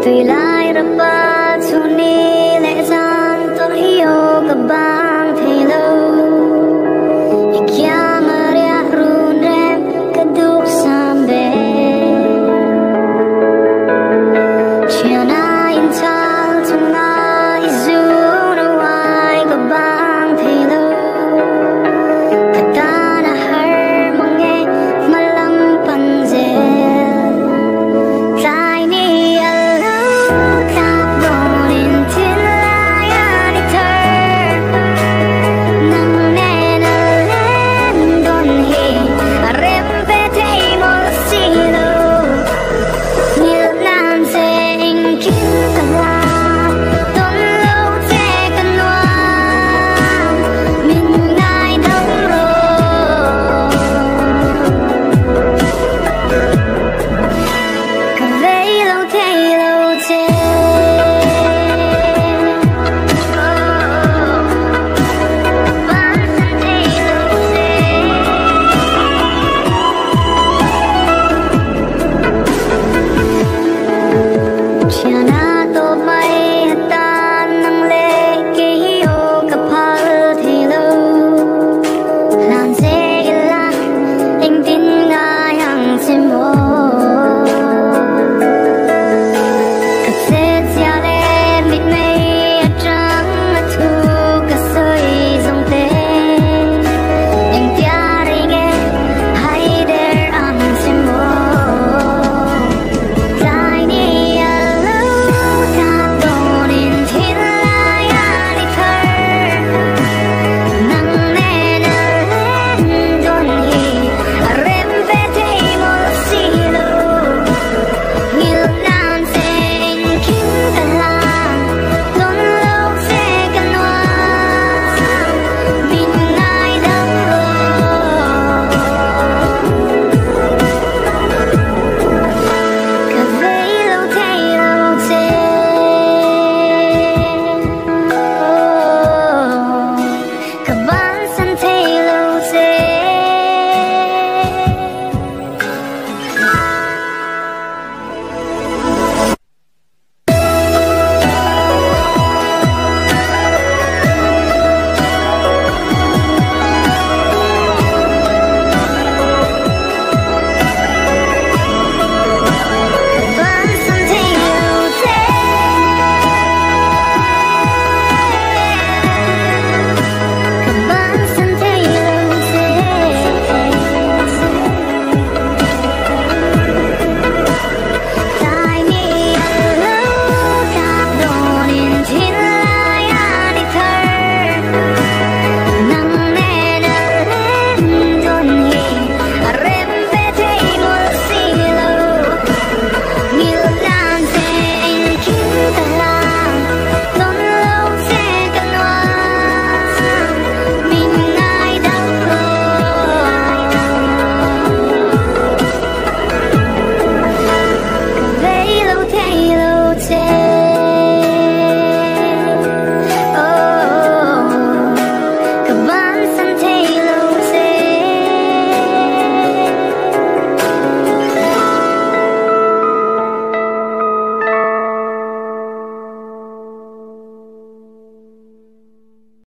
Tuy lại rập ba chu ni lệ gian tôi yêu các bang thì lâu Ikia maria run rem kaduk sambe Chiana intal tuna izu na wai các bang thì lâu Katana har mange malam panzel Tại ni alo khắp bonin tin layan iter Nang nen alen don hi Arem petei mol silo Nil nan se in kin tala Don lâu te kanwa Min ngai dong ro Kavei lâu te lâu te Ban te lâu te Chiana to mai